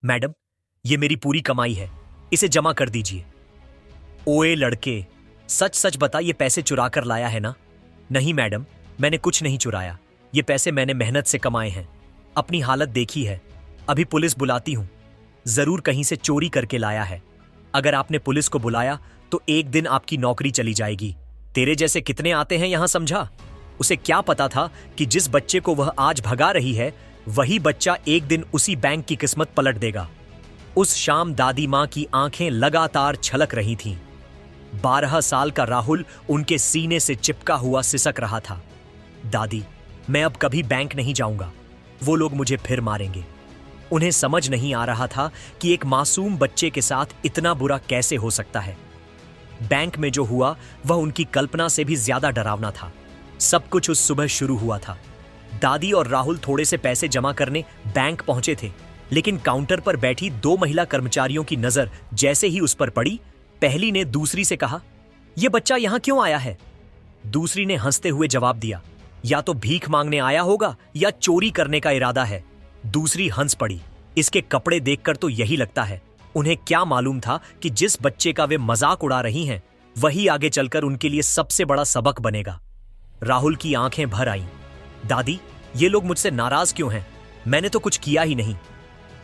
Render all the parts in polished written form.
Madam, ये मेरी पूरी कमाई है, इसे जमा कर दीजिए। ओए लड़के, सच सच बता, ये पैसे चुरा कर लाया है ना? नहीं मैडम, मैंने कुछ नहीं चुराया, ये पैसे मैंने मेहनत से कमाए हैं। अपनी हालत देखी है, अभी पुलिस बुलाती हूं। जरूर कहीं से चोरी करके लाया है। अगर आपने पुलिस को बुलाया तो एक दिन आपकी नौकरी चली जाएगी। तेरे जैसे कितने आते हैं यहां, समझा? उसे क्या पता था कि जिस बच्चे को वह आज भगा रही है वही बच्चा एक दिन उसी बैंक की किस्मत पलट देगा। उस शाम दादी मां की आंखें लगातार छलक रही थीं। 12 साल का राहुल उनके सीने से चिपका हुआ सिसक रहा था। दादी, मैं अब कभी बैंक नहीं जाऊंगा, वो लोग मुझे फिर मारेंगे। उन्हें समझ नहीं आ रहा था कि एक मासूम बच्चे के साथ इतना बुरा कैसे हो सकता है। बैंक में जो हुआ वह उनकी कल्पना से भी ज्यादा डरावना था। सब कुछ उस सुबह शुरू हुआ था। दादी और राहुल थोड़े से पैसे जमा करने बैंक पहुंचे थे, लेकिन काउंटर पर बैठी 2 महिला कर्मचारियों की नजर जैसे ही उस पर पड़ी, पहली ने दूसरी से कहा, यह बच्चा यहां क्यों आया है? दूसरी ने हंसते हुए जवाब दिया, या तो भीख मांगने आया होगा या चोरी करने का इरादा है। दूसरी हंस पड़ी, इसके कपड़े देखकर तो यही लगता है। उन्हें क्या मालूम था कि जिस बच्चे का वे मजाक उड़ा रही हैं वही आगे चलकर उनके लिए सबसे बड़ा सबक बनेगा। राहुल की आंखें भर आईं। दादी, ये लोग मुझसे नाराज क्यों हैं? मैंने तो कुछ किया ही नहीं।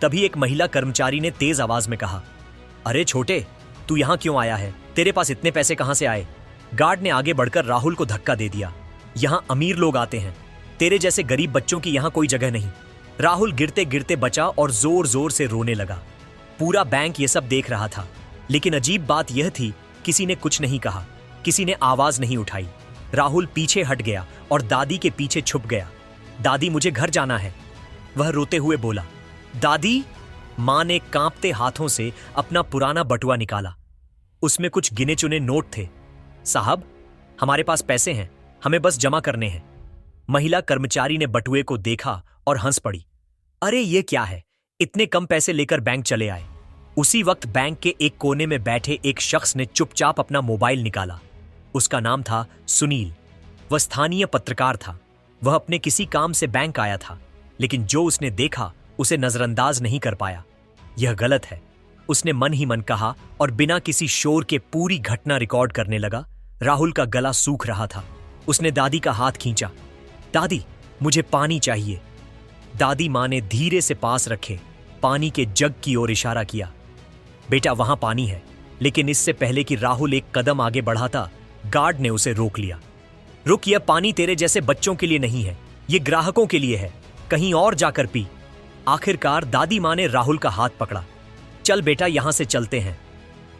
तभी एक महिला कर्मचारी ने तेज आवाज में कहा, अरे छोटे, तू यहां क्यों आया है? तेरे पास इतने पैसे कहां से आए? गार्ड ने आगे बढ़कर राहुल को धक्का दे दिया। यहां अमीर लोग आते हैं, तेरे जैसे गरीब बच्चों की यहां कोई जगह नहीं। राहुल गिरते गिरते बचा और जोर जोर से रोने लगा। पूरा बैंक ये सब देख रहा था, लेकिन अजीब बात यह थी, किसी ने कुछ नहीं कहा, किसी ने आवाज नहीं उठाई। राहुल पीछे हट गया और दादी के पीछे छुप गया। दादी, मुझे घर जाना है, वह रोते हुए बोला। दादी, मां ने कांपते हाथों से अपना पुराना बटुआ निकाला। उसमें कुछ गिने चुने नोट थे। साहब, हमारे पास पैसे हैं, हमें बस जमा करने हैं। महिला कर्मचारी ने बटुए को देखा और हंस पड़ी। अरे ये क्या है, इतने कम पैसे लेकर बैंक चले आए। उसी वक्त बैंक के एक कोने में बैठे एक शख्स ने चुपचाप अपना मोबाइल निकाला। उसका नाम था सुनील। वह स्थानीय पत्रकार था। वह अपने किसी काम से बैंक आया था, लेकिन जो उसने देखा उसे नजरअंदाज नहीं कर पाया। यह गलत है, उसने मन ही मन कहा और बिना किसी शोर के पूरी घटना रिकॉर्ड करने लगा। राहुल का गला सूख रहा था। उसने दादी का हाथ खींचा। दादी, मुझे पानी चाहिए। दादी मां ने धीरे से पास रखे पानी के जग की ओर इशारा किया। बेटा, वहां पानी है। लेकिन इससे पहले कि राहुल एक कदम आगे बढ़ाता, गार्ड ने उसे रोक लिया। रुक, यह पानी तेरे जैसे बच्चों के लिए नहीं है, यह ग्राहकों के लिए है, कहीं और जाकर पी। आखिरकार दादी मां ने राहुल का हाथ पकड़ा। चल बेटा, यहां से चलते हैं।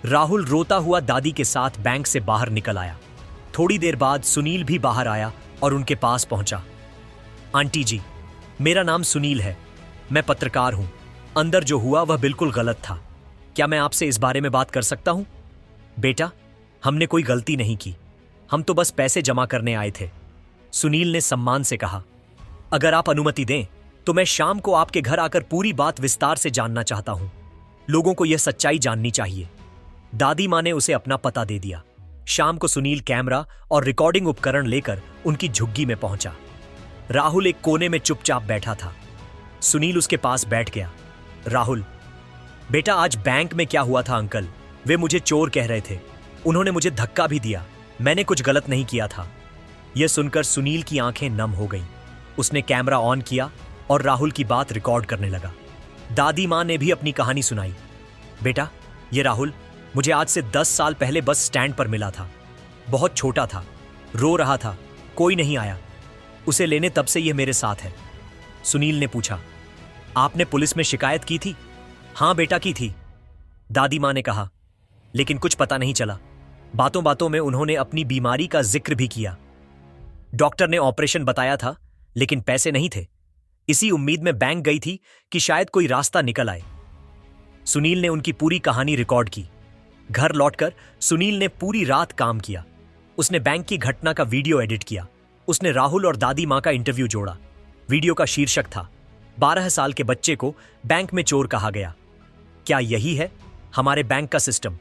राहुल रोता हुआ दादी के साथ बैंक से बाहर निकल आया। थोड़ी देर बाद सुनील भी बाहर आया और उनके पास पहुंचा। आंटी जी, मेरा नाम सुनील है, मैं पत्रकार हूं। अंदर जो हुआ वह बिल्कुल गलत था। क्या मैं आपसे इस बारे में बात कर सकता हूं? बेटा, हमने कोई गलती नहीं की, हम तो बस पैसे जमा करने आए थे, सुनील ने सम्मान से कहा। अगर आप अनुमति दें तो मैं शाम को आपके घर आकर पूरी बात विस्तार से जानना चाहता हूं। लोगों को यह सच्चाई जाननी चाहिए। दादी मां ने उसे अपना पता दे दिया। शाम को सुनील कैमरा और रिकॉर्डिंग उपकरण लेकर उनकी झुग्गी में पहुंचा। राहुल एक कोने में चुपचाप बैठा था। सुनील उसके पास बैठ गया। राहुल, बेटा, आज बैंक में क्या हुआ था अंकल? वे मुझे चोर कह रहे थे, उन्होंने मुझे धक्का भी दिया, मैंने कुछ गलत नहीं किया था। यह सुनकर सुनील की आंखें नम हो गईं। उसने कैमरा ऑन किया और राहुल की बात रिकॉर्ड करने लगा। दादी मां ने भी अपनी कहानी सुनाई। बेटा, यह राहुल मुझे आज से 10 साल पहले बस स्टैंड पर मिला था। बहुत छोटा था, रो रहा था, कोई नहीं आया। उसे लेने तब से यह मेरे साथ है। सुनील ने पूछा, आपने पुलिस में शिकायत की थी? हां बेटा, की थी, दादी मां ने कहा, लेकिन कुछ पता नहीं चला। बातों बातों में उन्होंने अपनी बीमारी का जिक्र भी किया। डॉक्टर ने ऑपरेशन बताया था, लेकिन पैसे नहीं थे। इसी उम्मीद में बैंक गई थी कि शायद कोई रास्ता निकल आए। सुनील ने उनकी पूरी कहानी रिकॉर्ड की। घर लौटकर सुनील ने पूरी रात काम किया। उसने बैंक की घटना का वीडियो एडिट किया। उसने राहुल और दादी मां का इंटरव्यू जोड़ा। वीडियो का शीर्षक था, 12 साल के बच्चे को बैंक में चोर कहा गया। क्या यही है हमारे बैंक का सिस्टम?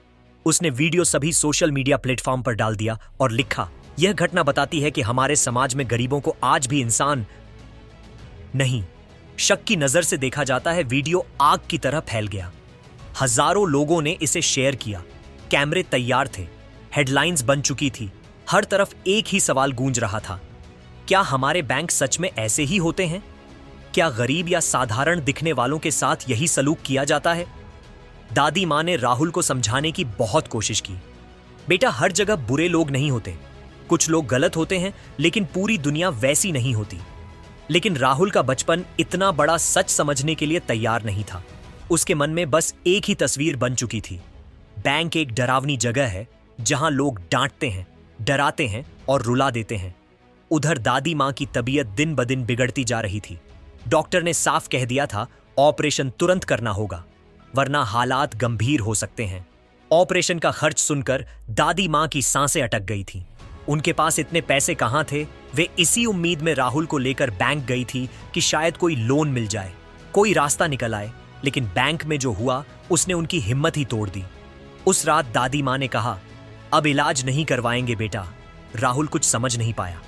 उसने वीडियो सभी सोशल मीडिया प्लेटफॉर्म पर डाल दिया और लिखा, यह घटना बताती है कि हमारे समाज में गरीबों को आज भी इंसान नहीं शक की नजर से देखा जाता है वीडियो आग की तरह फैल गया। हजारों लोगों ने इसे शेयर किया। कैमरे तैयार थे, हेडलाइंस बन चुकी थी, हर तरफ एक ही सवाल गूंज रहा था, क्या हमारे बैंक सच में ऐसे ही होते हैं? क्या गरीब या साधारण दिखने वालों के साथ यही सलूक किया जाता है? दादी मां ने राहुल को समझाने की बहुत कोशिश की। बेटा, हर जगह बुरे लोग नहीं होते, कुछ लोग गलत होते हैं, लेकिन पूरी दुनिया वैसी नहीं होती। लेकिन राहुल का बचपन इतना बड़ा सच समझने के लिए तैयार नहीं था। उसके मन में बस एक ही तस्वीर बन चुकी थी। बैंक एक डरावनी जगह है जहां लोग डांटते हैं, डराते हैं और रुला देते हैं। उधर दादी मां की तबीयत दिन ब दिन बिगड़ती जा रही थी। डॉक्टर ने साफ कह दिया था ऑपरेशन तुरंत करना होगा, वरना हालात गंभीर हो सकते हैं। ऑपरेशन का खर्च सुनकर दादी मां की सांसें अटक गई थी। उनके पास इतने पैसे कहां थे? वे इसी उम्मीद में राहुल को लेकर बैंक गई थी कि शायद कोई लोन मिल जाए, कोई रास्ता निकल आए। लेकिन बैंक में जो हुआ उसने उनकी हिम्मत ही तोड़ दी। उस रात दादी मां ने कहा, अब इलाज नहीं करवाएंगे बेटा। राहुल कुछ समझ नहीं पाया।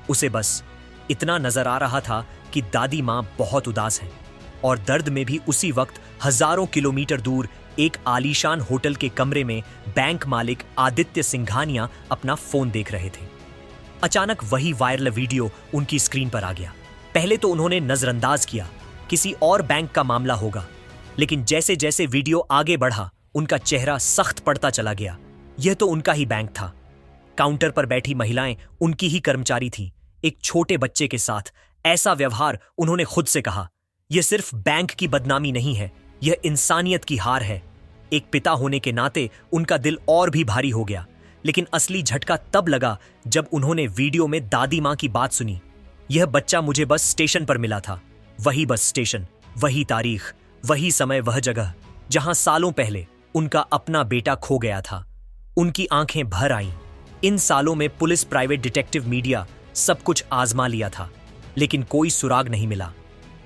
उसे बस इतना नजर आ रहा था कि दादी मां बहुत उदास हैं और दर्द में भी उसी वक्त हजारों किलोमीटर दूर एक आलीशान होटल के कमरे में बैंक मालिक आदित्य सिंघानिया अपना फोन देख रहे थे। अचानक वही वायरल वीडियो उनकी स्क्रीन पर आ गया। पहले तो उन्होंने नजरअंदाज किया, किसी और बैंक का मामला होगा, लेकिन जैसे जैसे वीडियो आगे बढ़ा उनका चेहरा सख्त पड़ता चला गया। यह तो उनका ही बैंक था। काउंटर पर बैठी महिलाएं उनकी ही कर्मचारी थीं। एक छोटे बच्चे के साथ ऐसा व्यवहार, उन्होंने खुद से कहा, यह सिर्फ बैंक की बदनामी नहीं है, यह इंसानियत की हार है। एक पिता होने के नाते उनका दिल और भी भारी हो गया। लेकिन असली झटका तब लगा जब उन्होंने वीडियो में दादी मां की बात सुनी। यह बच्चा मुझे बस स्टेशन पर मिला था, वही बस स्टेशन, वही तारीख, वही समय, वह जगह जहां सालों पहले उनका अपना बेटा खो गया था। उनकी आंखें भर आईं। इन सालों में पुलिस, प्राइवेट डिटेक्टिव, मीडिया सब कुछ आजमा लिया था, लेकिन कोई सुराग नहीं मिला।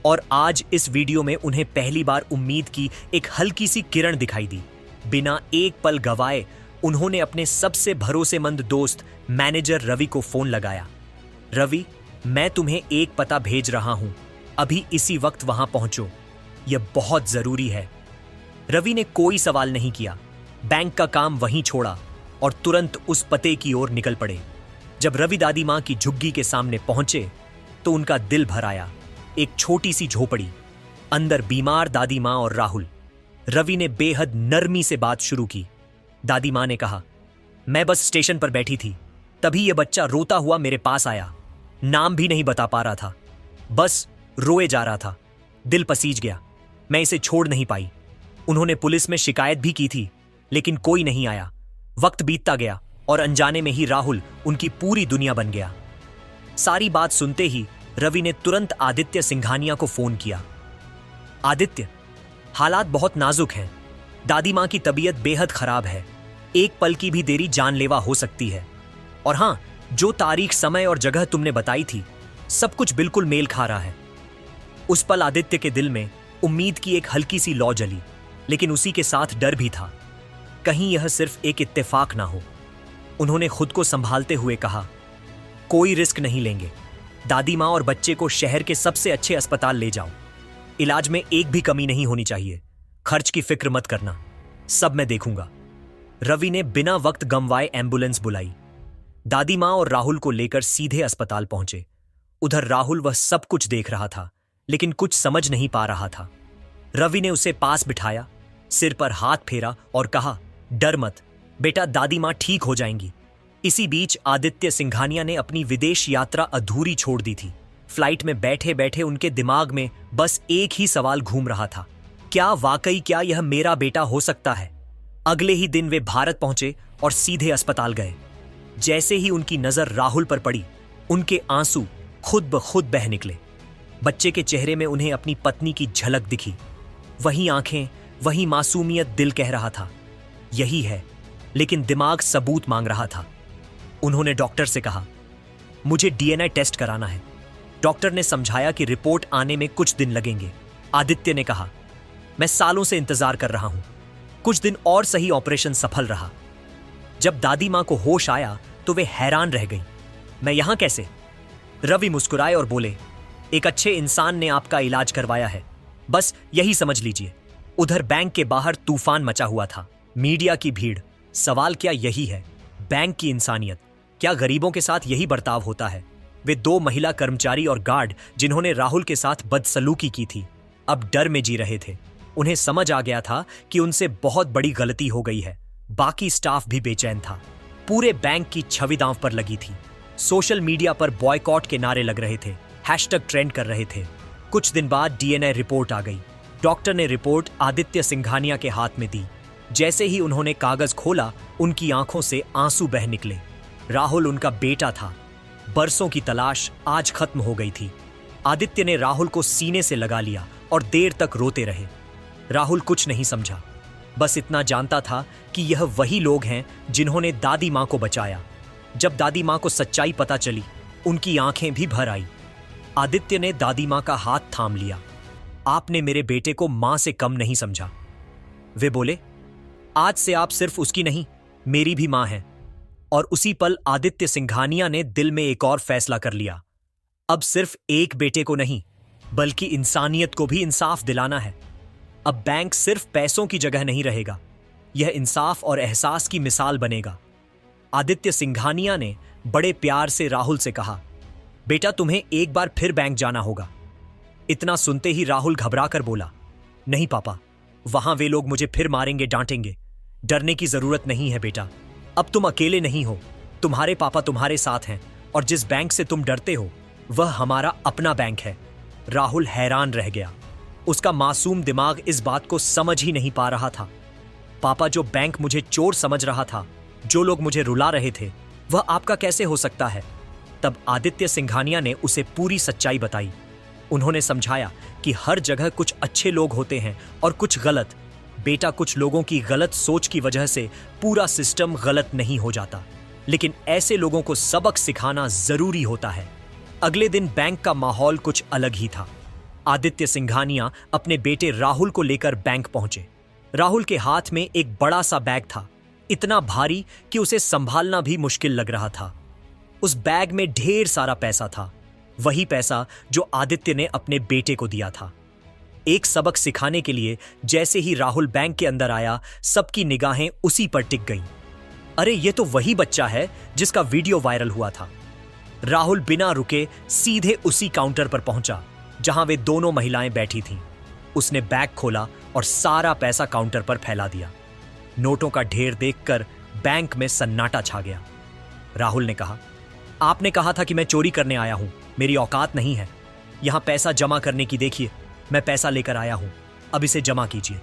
और आज इस वीडियो में उन्हें पहली बार उम्मीद की एक हल्की सी किरण दिखाई दी। बिना एक पल गवाए उन्होंने अपने सबसे भरोसेमंद दोस्त मैनेजर रवि को फोन लगाया। रवि, मैं तुम्हें एक पता भेज रहा हूं, अभी इसी वक्त वहां पहुंचो, यह बहुत जरूरी है। रवि ने कोई सवाल नहीं किया, बैंक का काम वहीं छोड़ा और तुरंत उस पते की ओर निकल पड़े। जब रवि दादी मां की झुग्गी के सामने पहुंचे तो उनका दिल भर आया। एक छोटी सी झोपड़ी, अंदर बीमार दादी मां और राहुल। रवि ने बेहद नरमी से बात शुरू की। दादी मां ने कहा, मैं बस स्टेशन पर बैठी थी, तभी यह बच्चा रोता हुआ मेरे पास आया। नाम भी नहीं बता पा रहा था, बस रोए जा रहा था। दिल पसीज गया, मैं इसे छोड़ नहीं पाई। उन्होंने पुलिस में शिकायत भी की थी, लेकिन कोई नहीं आया। वक्त बीतता गया और अनजाने में ही राहुल उनकी पूरी दुनिया बन गया। सारी बात सुनते ही रवि ने तुरंत आदित्य सिंघानिया को फोन किया। आदित्य, हालात बहुत नाजुक हैं। दादी मां की तबीयत बेहद खराब है। एक पल की भी देरी जानलेवा हो सकती है। और हां, जो तारीख, समय और जगह तुमने बताई थी, सब कुछ बिल्कुल मेल खा रहा है। उस पल आदित्य के दिल में उम्मीद की एक हल्की सी लौ जली, लेकिन उसी के साथ डर भी था, कहीं यह सिर्फ एक इत्तेफाक ना हो। उन्होंने खुद को संभालते हुए कहा, कोई रिस्क नहीं लेंगे। दादी मां और बच्चे को शहर के सबसे अच्छे अस्पताल ले जाओ। इलाज में एक भी कमी नहीं होनी चाहिए। खर्च की फिक्र मत करना, सब मैं देखूंगा। रवि ने बिना वक्त गंवाए एम्बुलेंस बुलाई। दादी मां और राहुल को लेकर सीधे अस्पताल पहुंचे। उधर राहुल वह सब कुछ देख रहा था, लेकिन कुछ समझ नहीं पा रहा था। रवि ने उसे पास बिठाया, सिर पर हाथ फेरा और कहा, डर मत बेटा, दादी मां ठीक हो जाएंगी। इसी बीच आदित्य सिंघानिया ने अपनी विदेश यात्रा अधूरी छोड़ दी थी। फ्लाइट में बैठे बैठे उनके दिमाग में बस एक ही सवाल घूम रहा था, क्या वाकई क्या यह मेरा बेटा हो सकता है? अगले ही दिन वे भारत पहुंचे और सीधे अस्पताल गए। जैसे ही उनकी नजर राहुल पर पड़ी, उनके आंसू खुद ब खुद बह निकले। बच्चे के चेहरे में उन्हें अपनी पत्नी की झलक दिखी। वही आंखें, वही मासूमियत। दिल कह रहा था यही है, लेकिन दिमाग सबूत मांग रहा था। उन्होंने डॉक्टर से कहा, मुझे डीएनए टेस्ट कराना है। डॉक्टर ने समझाया कि रिपोर्ट आने में कुछ दिन लगेंगे। आदित्य ने कहा, मैं सालों से इंतजार कर रहा हूं। कुछ दिन और सही, ऑपरेशन सफल रहा। जब दादी मां को होश आया तो वे हैरान रह गईं। मैं यहां कैसे? रवि मुस्कुराए और बोले, एक अच्छे इंसान ने आपका इलाज करवाया है, बस यही समझ लीजिए। उधर बैंक के बाहर तूफान मचा हुआ था, मीडिया की भीड़। सवाल क्या यही है, बैंक की इंसानियत, क्या गरीबों के साथ यही बर्ताव होता है? वे दो महिला कर्मचारी और गार्ड जिन्होंने राहुल के साथ बदसलूकी की थी, अब डर में जी रहे थे। उन्हें समझ आ गया था कि उनसे बहुत बड़ी गलती हो गई है। बाकी स्टाफ भी बेचैन था। पूरे बैंक की छवि दांव पर लगी थी। सोशल मीडिया पर बॉयकॉट के नारे लग रहे थे, हैशटैग ट्रेंड कर रहे थे। कुछ दिन बाद डीएनए रिपोर्ट आ गई। डॉक्टर ने रिपोर्ट आदित्य सिंघानिया के हाथ में दी। जैसे ही उन्होंने कागज खोला, उनकी आंखों से आंसू बह निकले। राहुल उनका बेटा था। बरसों की तलाश आज खत्म हो गई थी। आदित्य ने राहुल को सीने से लगा लिया और देर तक रोते रहे। राहुल कुछ नहीं समझा, बस इतना जानता था कि यह वही लोग हैं जिन्होंने दादी मां को बचाया। जब दादी मां को सच्चाई पता चली, उनकी आंखें भी भर आई। आदित्य ने दादी मां का हाथ थाम लिया। आपने मेरे बेटे को मां से कम नहीं समझा। वे बोले, आज से आप सिर्फ उसकी नहीं, मेरी भी मां हैं। और उसी पल आदित्य सिंघानिया ने दिल में एक और फैसला कर लिया। अब सिर्फ एक बेटे को नहीं, बल्कि इंसानियत को भी इंसाफ दिलाना है। अब बैंक सिर्फ पैसों की जगह नहीं रहेगा, यह इंसाफ और एहसास की मिसाल बनेगा। आदित्य सिंघानिया ने बड़े प्यार से राहुल से कहा, बेटा तुम्हें एक बार फिर बैंक जाना होगा। इतना सुनते ही राहुल घबरा कर बोला, नहीं पापा, वहां वे लोग मुझे फिर मारेंगे, डांटेंगे। डरने की जरूरत नहीं है बेटा, अब तुम अकेले नहीं हो, तुम्हारे पापा तुम्हारे साथ हैं, और जिस बैंक से तुम डरते हो वह हमारा अपना बैंक है। राहुल हैरान रह गया। उसका मासूम दिमाग इस बात को समझ ही नहीं पा रहा था। पापा, जो बैंक मुझे चोर समझ रहा था, जो लोग मुझे रुला रहे थे, वह आपका कैसे हो सकता है? तब आदित्य सिंघानिया ने उसे पूरी सच्चाई बताई। उन्होंने समझाया कि हर जगह कुछ अच्छे लोग होते हैं और कुछ गलत। बेटा, कुछ लोगों की गलत सोच की वजह से पूरा सिस्टम गलत नहीं हो जाता, लेकिन ऐसे लोगों को सबक सिखाना जरूरी होता है। अगले दिन बैंक का माहौल कुछ अलग ही था। आदित्य सिंघानिया अपने बेटे राहुल को लेकर बैंक पहुंचे। राहुल के हाथ में एक बड़ा सा बैग था, इतना भारी कि उसे संभालना भी मुश्किल लग रहा था। उस बैग में ढेर सारा पैसा था, वही पैसा जो आदित्य ने अपने बेटे को दिया था। एक सबक सिखाने के लिए जैसे ही राहुल बैंक के अंदर आया, सबकी निगाहें उसी पर टिक गईं। अरे ये तो वही बच्चा है जिसका वीडियो वायरल हुआ था। राहुल बिना रुके सीधे उसी काउंटर पर पहुंचा जहां वे दोनों महिलाएं बैठी थीं। उसने बैग खोला और सारा पैसा काउंटर पर फैला दिया। नोटों का ढेर देखकर बैंक में सन्नाटा छा गया। राहुल ने कहा, आपने कहा था कि मैं चोरी करने आया हूं, मेरी औकात नहीं है। यहां पैसा जमा करने की देखिए, मैं पैसा लेकर आया हूं, अब इसे जमा कीजिए।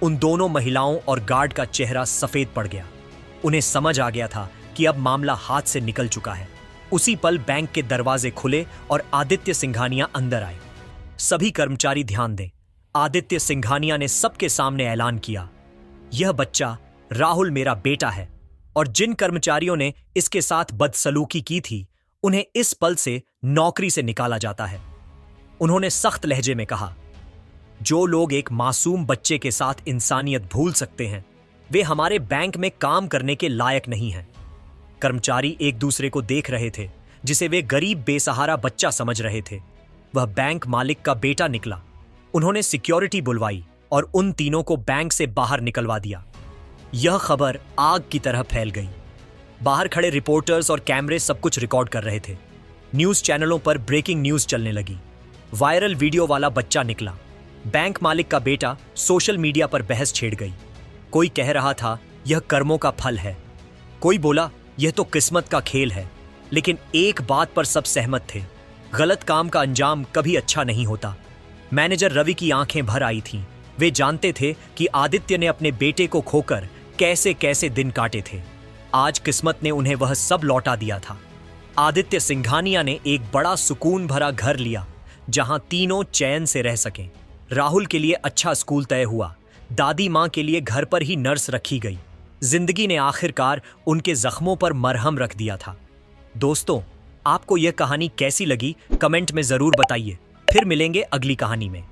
उन दोनों महिलाओं और गार्ड का चेहरा सफेद पड़ गया। उन्हें समझ आ गया था कि अब मामला हाथ से निकल चुका है। उसी पल बैंक के दरवाजे खुले और आदित्य सिंघानिया अंदर आए। सभी कर्मचारी ध्यान दें, आदित्य सिंघानिया ने सबके सामने ऐलान किया, यह बच्चा राहुल मेरा बेटा है, और जिन कर्मचारियों ने इसके साथ बदसलूकी की थी, उन्हें इस पल से नौकरी से निकाला जाता है। उन्होंने सख्त लहजे में कहा, जो लोग एक मासूम बच्चे के साथ इंसानियत भूल सकते हैं, वे हमारे बैंक में काम करने के लायक नहीं हैं। कर्मचारी एक दूसरे को देख रहे थे, जिसे वे गरीब बेसहारा बच्चा समझ रहे थे। वह बैंक मालिक का बेटा निकला। उन्होंने सिक्योरिटी बुलवाई और उन तीनों को बैंक से बाहर निकलवा दिया। यह खबर आग की तरह फैल गई। बाहर खड़े रिपोर्टर्स और कैमरे सब कुछ रिकॉर्ड कर रहे थे। न्यूज चैनलों पर ब्रेकिंग न्यूज चलने लगी। वायरल वीडियो वाला बच्चा निकला। बैंक मालिक का बेटा सोशल मीडिया पर बहस छेड़ गई। कोई कह रहा था यह कर्मों का फल है, कोई बोला यह तो किस्मत का खेल है। लेकिन एक बात पर सब सहमत थे, गलत काम का अंजाम कभी अच्छा नहीं होता। मैनेजर रवि की आंखें भर आई थीं। वे जानते थे कि आदित्य ने अपने बेटे को खोकर कैसे कैसे दिन काटे थे। आज किस्मत ने उन्हें वह सब लौटा दिया था। आदित्य सिंघानिया ने एक बड़ा सुकून भरा घर लिया, जहां तीनों चैन से रह सकें। राहुल के लिए अच्छा स्कूल तय हुआ। दादी मां के लिए घर पर ही नर्स रखी गई। जिंदगी ने आखिरकार उनके जख्मों पर मरहम रख दिया था। दोस्तों, आपको यह कहानी कैसी लगी कमेंट में जरूर बताइए। फिर मिलेंगे अगली कहानी में।